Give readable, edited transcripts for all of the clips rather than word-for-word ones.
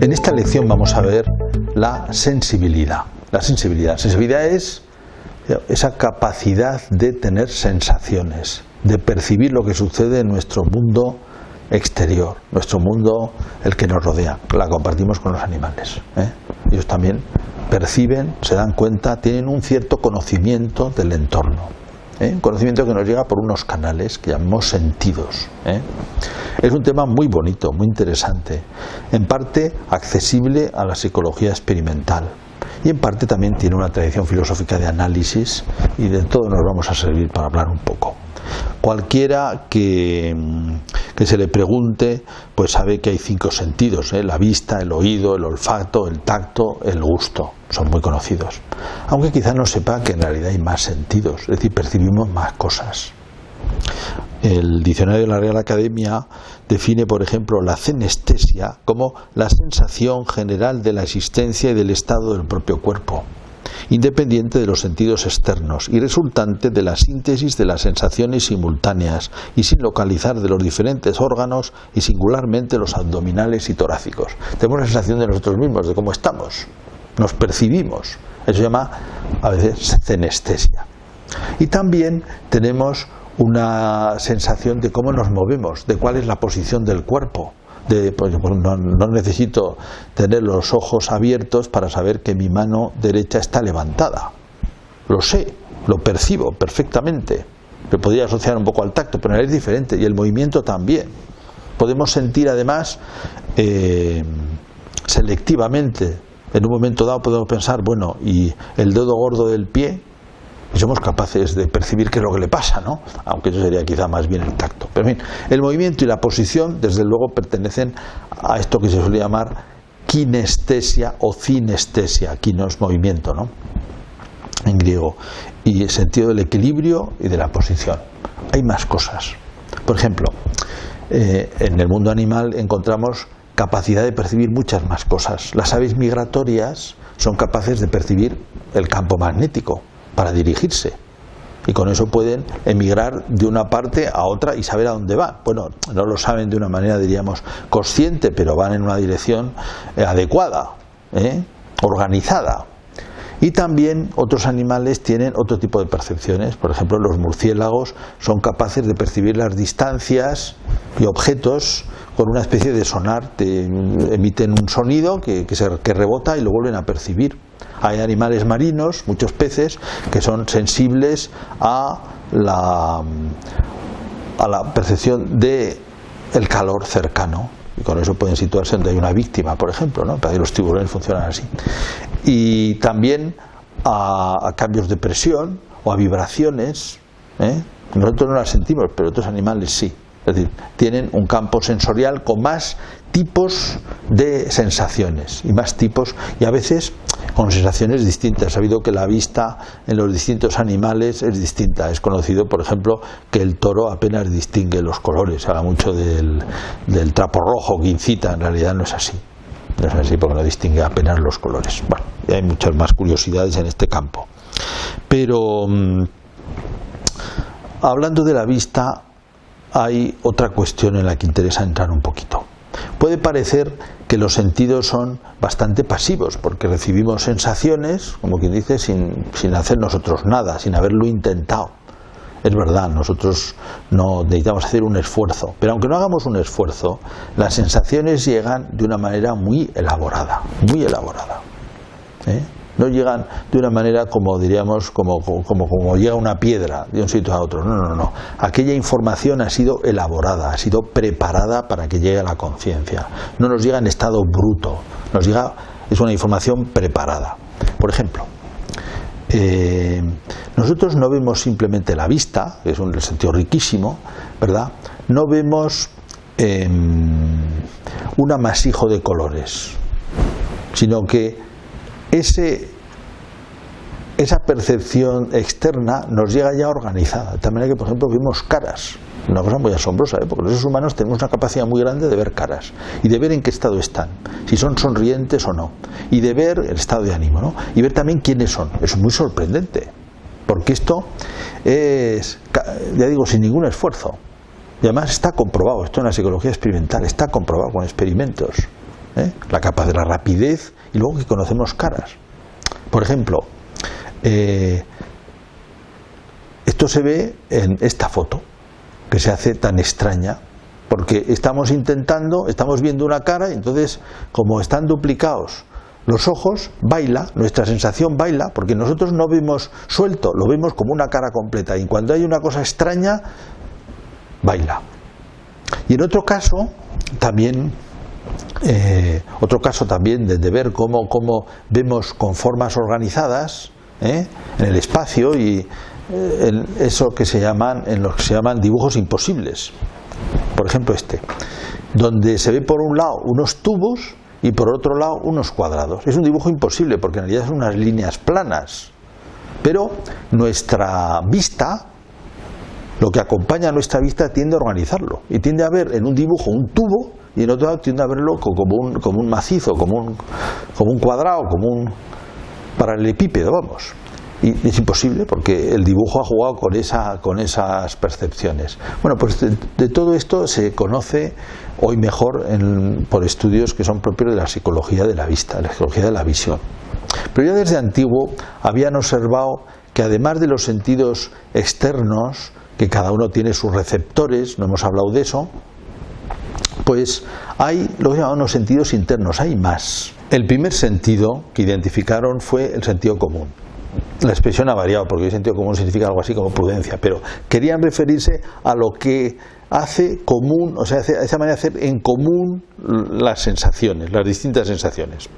En esta lección vamos a ver la sensibilidad. La sensibilidad es esa capacidad de tener sensaciones, de percibir lo que sucede en nuestro mundo exterior, nuestro mundo, el que nos rodea. La compartimos con los animales, Ellos también perciben, se dan cuenta, tienen un cierto conocimiento del entorno, un conocimiento que nos llega por unos canales que llamamos sentidos. Es un tema muy bonito, muy interesante, en parte accesible a la psicología experimental y en parte también tiene una tradición filosófica de análisis, y de todo nos vamos a servir para hablar un poco. Cualquiera que se le pregunte pues sabe que hay 5 sentidos, la vista, el oído, el olfato, el tacto, el gusto, son muy conocidos, aunque quizá no sepa que en realidad hay más sentidos, es decir, percibimos más cosas. El diccionario de la Real Academia define, por ejemplo, la cenestesia como la sensación general de la existencia y del estado del propio cuerpo, independiente de los sentidos externos y resultante de la síntesis de las sensaciones simultáneas y sin localizar de los diferentes órganos y singularmente los abdominales y torácicos. Tenemos la sensación de nosotros mismos, de cómo estamos, nos percibimos. Eso se llama a veces cenestesia. Y también tenemos una sensación de cómo nos movemos, de cuál es la posición del cuerpo. No necesito tener los ojos abiertos para saber que mi mano derecha está levantada. Lo sé, lo percibo perfectamente. Me podría asociar un poco al tacto, pero es diferente, y el movimiento también. Podemos sentir además selectivamente. En un momento dado podemos pensar, bueno, y el dedo gordo del pie, y somos capaces de percibir qué es lo que le pasa, ¿no? Aunque eso sería quizá más bien el tacto. Pero en fin, el movimiento y la posición, desde luego, pertenecen a esto que se suele llamar kinestesia o cinestesia. Kino es movimiento, ¿no?, en griego, y el sentido del equilibrio y de la posición. Hay más cosas. Por ejemplo, en el mundo animal encontramos capacidad de percibir muchas más cosas. Las aves migratorias son capaces de percibir el campo magnético para dirigirse, y con eso pueden emigrar de una parte a otra y saber a dónde van. Bueno, no lo saben de una manera, diríamos, consciente, pero van en una dirección adecuada, organizada. Y también otros animales tienen otro tipo de percepciones. Por ejemplo, los murciélagos son capaces de percibir las distancias y objetos con una especie de sonar. Emiten un sonido que rebota y lo vuelven a percibir. Hay animales marinos, muchos peces, que son sensibles a la percepción del calor cercano, y con eso pueden situarse donde hay una víctima, por ejemplo, ¿no? Para que los tiburones funcionan así. Y también a cambios de presión o a vibraciones. Nosotros no las sentimos, pero otros animales sí. Es decir, tienen un campo sensorial con más tipos de sensaciones y más tipos, y a veces con sensaciones distintas. Ha sabido que la vista en los distintos animales es distinta. Es conocido, por ejemplo, que el toro apenas distingue los colores. Se habla mucho del trapo rojo que incita. En realidad no es así. No es así, porque no distingue apenas los colores. Bueno, hay muchas más curiosidades en este campo. Pero hablando de la vista, hay otra cuestión en la que interesa entrar un poquito. Puede parecer que los sentidos son bastante pasivos, porque recibimos sensaciones, como quien dice, sin hacer nosotros nada, sin haberlo intentado. Es verdad, nosotros no necesitamos hacer un esfuerzo, pero aunque no hagamos un esfuerzo, las sensaciones llegan de una manera muy elaborada, muy elaborada. No llegan de una manera como diríamos, como llega una piedra de un sitio a otro. No. Aquella información ha sido elaborada, ha sido preparada para que llegue a la conciencia. No nos llega en estado bruto, es una información preparada. Por ejemplo, nosotros no vemos simplemente la vista, que es un sentido riquísimo, ¿verdad? No vemos un amasijo de colores, sino que esa percepción externa nos llega ya organizada, de tal manera que, por ejemplo, vemos caras, una cosa muy asombrosa, porque los seres humanos tenemos una capacidad muy grande de ver caras y de ver en qué estado están, si son sonrientes o no, y de ver el estado de ánimo, ¿no? Y ver también quiénes son. Es muy sorprendente, porque esto es, ya digo, sin ningún esfuerzo, y además está comprobado. Esto en la psicología experimental está comprobado con experimentos. La capa de la rapidez, y luego que conocemos caras. Por ejemplo, esto se ve en esta foto, que se hace tan extraña, porque estamos viendo una cara, y entonces, como están duplicados los ojos, baila, nuestra sensación baila, porque nosotros no vemos suelto, lo vemos como una cara completa, y cuando hay una cosa extraña, baila. Y en otro caso también de ver cómo vemos con formas organizadas en el espacio, y en eso en los que se llaman dibujos imposibles. Por ejemplo, donde se ve por un lado unos tubos y por otro lado unos cuadrados. Es un dibujo imposible porque en realidad son unas líneas planas, pero nuestra vista, lo que acompaña a nuestra vista, tiende a organizarlo y tiende a ver en un dibujo un tubo, y en otro lado tiende a verlo como un macizo, como un cuadrado, como un paralelepípedo, vamos. Y es imposible porque el dibujo ha jugado con esas percepciones. Bueno, pues de todo esto se conoce hoy mejor por estudios que son propios de la psicología de la vista, la psicología de la visión. Pero ya desde antiguo habían observado que además de los sentidos externos, que cada uno tiene sus receptores, no hemos hablado de eso, pues hay lo que llaman los sentidos internos, hay más. El primer sentido que identificaron fue el sentido común. La expresión ha variado porque el sentido común significa algo así como prudencia, pero querían referirse a lo que hace común, o sea, a esa manera de hacer en común las sensaciones, las distintas sensaciones.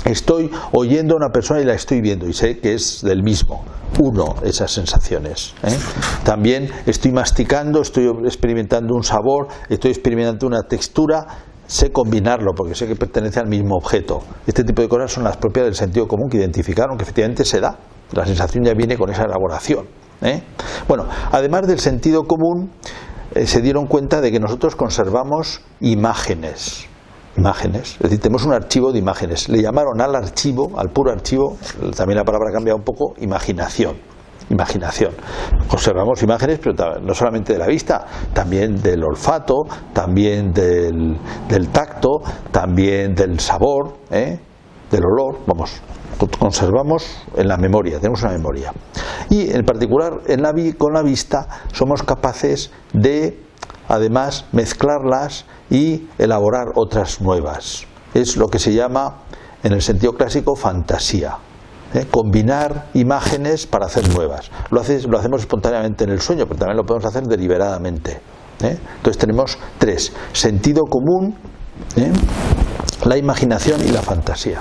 Estoy oyendo a una persona y la estoy viendo y sé que es del mismo, uno, esas sensaciones. También estoy masticando, estoy experimentando un sabor, estoy experimentando una textura, sé combinarlo porque sé que pertenece al mismo objeto. Este tipo de cosas son las propias del sentido común que identificaron, que efectivamente se da. La sensación ya viene con esa elaboración. Bueno, además del sentido común, se dieron cuenta de que nosotros conservamos imágenes. Es decir, tenemos un archivo de imágenes. Le llamaron al archivo, al puro archivo, también la palabra cambia un poco, imaginación. Conservamos imágenes, pero no solamente de la vista, también del olfato, también del tacto, también del sabor, del olor, vamos, conservamos en la memoria, tenemos una memoria. Y en particular con la vista somos capaces de, además, mezclarlas y elaborar otras nuevas. Es lo que se llama, en el sentido clásico, fantasía. Combinar imágenes para hacer nuevas. Lo hacemos espontáneamente en el sueño, pero también lo podemos hacer deliberadamente. Entonces tenemos tres: sentido común, la imaginación y la fantasía.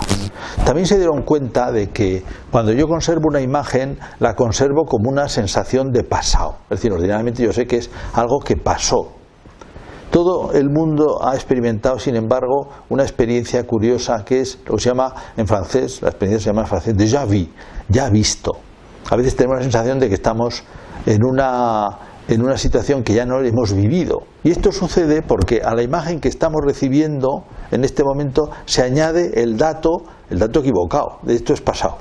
También se dieron cuenta de que cuando yo conservo una imagen, la conservo como una sensación de pasado. Es decir, ordinariamente yo sé que es algo que pasó. Todo el mundo ha experimentado, sin embargo, una experiencia curiosa que es lo que se llama en francés, la experiencia se llama en francés déjà vu, ya visto. A veces tenemos la sensación de que estamos en una situación que ya no hemos vivido. Y esto sucede porque a la imagen que estamos recibiendo en este momento se añade el dato equivocado. De esto es pasado.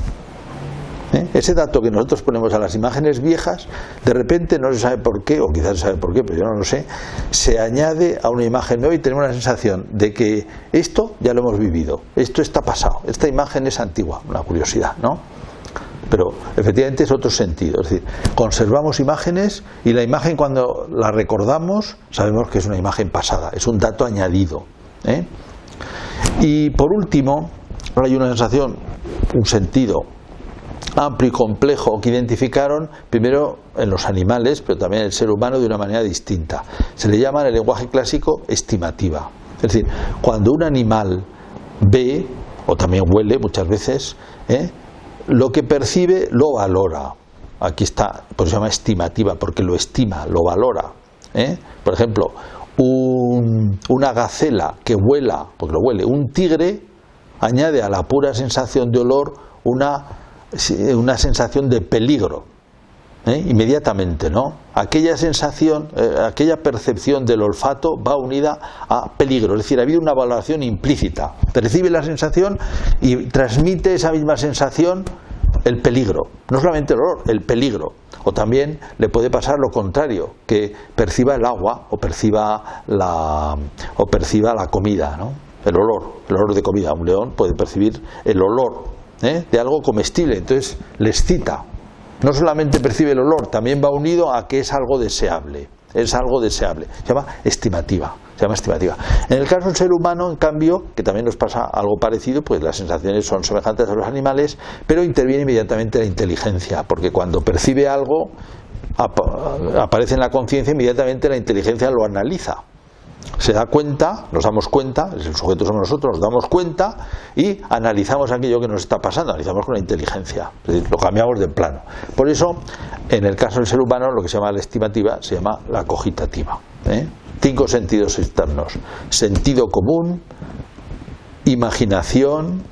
Ese dato que nosotros ponemos a las imágenes viejas, de repente no se sabe por qué, o quizás se sabe por qué, pero yo no lo sé, se añade a una imagen nueva y tenemos la sensación de que esto ya lo hemos vivido, esto está pasado, esta imagen es antigua, una curiosidad, ¿no? Pero efectivamente es otro sentido, es decir, conservamos imágenes y la imagen cuando la recordamos sabemos que es una imagen pasada, es un dato añadido. Y por último, hay una sensación, un sentido amplio y complejo que identificaron primero en los animales, pero también en el ser humano de una manera distinta. Se le llama en el lenguaje clásico estimativa. Es decir, cuando un animal ve, o también huele muchas veces, lo que percibe lo valora. Aquí está, por eso se llama estimativa, porque lo estima, lo valora. Por ejemplo, una gacela que vuela, porque lo huele, un tigre añade a la pura sensación de olor una sensación de peligro, inmediatamente, ¿no? Aquella sensación, aquella percepción del olfato va unida a peligro, es decir, ha habido una valoración implícita. Recibe la sensación y transmite esa misma sensación, el peligro, no solamente el olor, el peligro. O también le puede pasar lo contrario, que perciba el agua o perciba la comida, ¿no? el olor de comida. Un león puede percibir el olor de algo comestible, entonces le excita. No solamente percibe el olor, también va unido a que es algo deseable. Es algo deseable. Se llama estimativa. En el caso del ser humano, en cambio, que también nos pasa algo parecido, pues las sensaciones son semejantes a los animales, pero interviene inmediatamente la inteligencia, porque cuando percibe algo, aparece en la conciencia, inmediatamente la inteligencia lo analiza. Se da cuenta, nos damos cuenta, el sujeto somos nosotros, nos damos cuenta y analizamos aquello que nos está pasando, analizamos con la inteligencia, es decir, lo cambiamos de plano. Por eso, en el caso del ser humano, lo que se llama la estimativa se llama la cogitativa. 5 sentidos externos: sentido común, imaginación,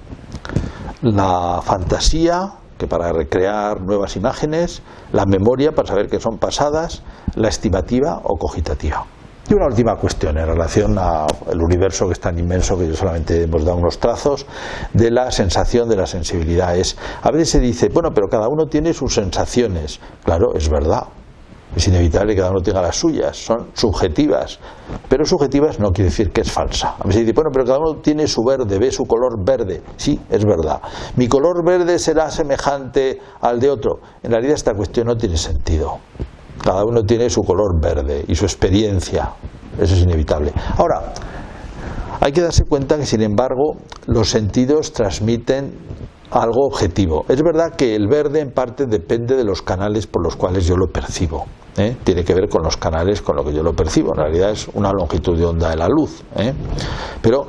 la fantasía, que para recrear nuevas imágenes, la memoria para saber que son pasadas, la estimativa o cogitativa. Y una última cuestión en relación al universo, que es tan inmenso que yo solamente hemos dado unos trazos, de la sensación, de la sensibilidad. A veces se dice, bueno, pero cada uno tiene sus sensaciones. Claro, es verdad. Es inevitable que cada uno tenga las suyas, son subjetivas, pero subjetivas no quiere decir que es falsa. A veces dice, bueno, pero cada uno tiene su verde, ve su color verde. Sí, es verdad. Mi color verde será semejante al de otro. En realidad esta cuestión no tiene sentido. Cada uno tiene su color verde y su experiencia. Eso es inevitable. Ahora, hay que darse cuenta que, sin embargo, los sentidos transmiten algo objetivo. Es verdad que el verde en parte depende de los canales por los cuales yo lo percibo. Tiene que ver con los canales con los que yo lo percibo. En realidad es una longitud de onda de la luz. Pero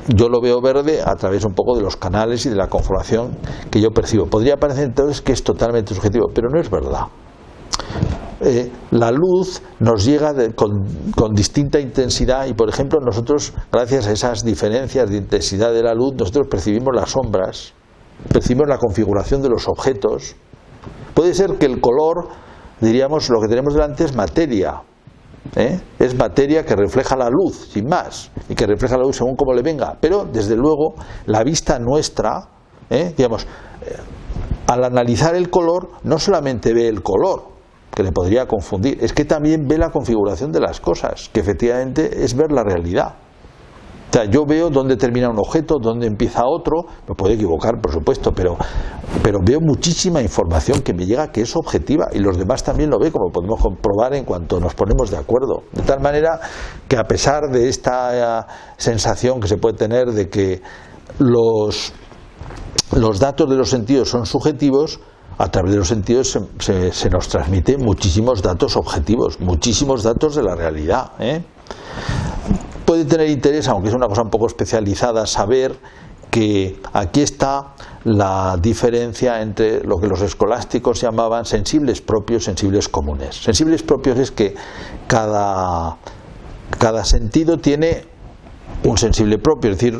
yo lo veo verde a través un poco de los canales y de la conformación que yo percibo. Podría parecer entonces que es totalmente subjetivo, pero no es verdad. La luz nos llega con distinta intensidad y, por ejemplo, nosotros, gracias a esas diferencias de intensidad de la luz, nosotros percibimos las sombras, percibimos la configuración de los objetos. Puede ser que el color, diríamos, lo que tenemos delante es materia, es materia que refleja la luz, sin más, y que refleja la luz según como le venga, pero desde luego la vista nuestra, digamos, al analizar el color, no solamente ve el color, que le podría confundir, es que también ve la configuración de las cosas, que efectivamente es ver la realidad. O sea, yo veo dónde termina un objeto, dónde empieza otro, me puedo equivocar, por supuesto, pero veo muchísima información que me llega que es objetiva, y los demás también lo ven, como podemos comprobar en cuanto nos ponemos de acuerdo. De tal manera que, a pesar de esta sensación que se puede tener de que los datos de los sentidos son subjetivos, a través de los sentidos se nos transmiten muchísimos datos objetivos, muchísimos datos de la realidad. Puede tener interés, aunque es una cosa un poco especializada, saber que aquí está la diferencia entre lo que los escolásticos llamaban sensibles propios, sensibles comunes. Sensibles propios es que cada sentido tiene un sensible propio, es decir,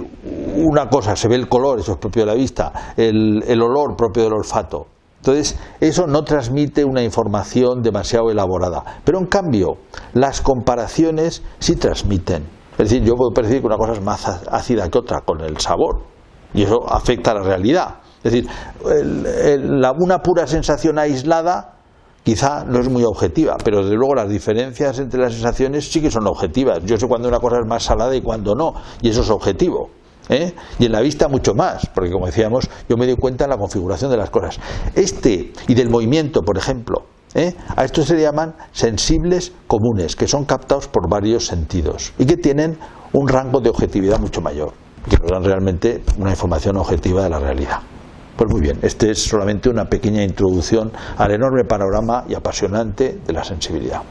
una cosa, se ve el color, eso es propio de la vista, el olor propio del olfato. Entonces, eso no transmite una información demasiado elaborada. Pero, en cambio, las comparaciones sí transmiten. Es decir, yo puedo percibir que una cosa es más ácida que otra con el sabor, y eso afecta a la realidad. Es decir, una pura sensación aislada quizá no es muy objetiva, pero desde luego las diferencias entre las sensaciones sí que son objetivas. Yo sé cuando una cosa es más salada y cuando no, y eso es objetivo. Y en la vista mucho más, porque, como decíamos, yo me doy cuenta en la configuración de las cosas y del movimiento, por ejemplo. A esto se le llaman sensibles comunes, que son captados por varios sentidos y que tienen un rango de objetividad mucho mayor, que nos dan realmente una información objetiva de la realidad. Pues muy bien, este es solamente una pequeña introducción al enorme panorama y apasionante de la sensibilidad.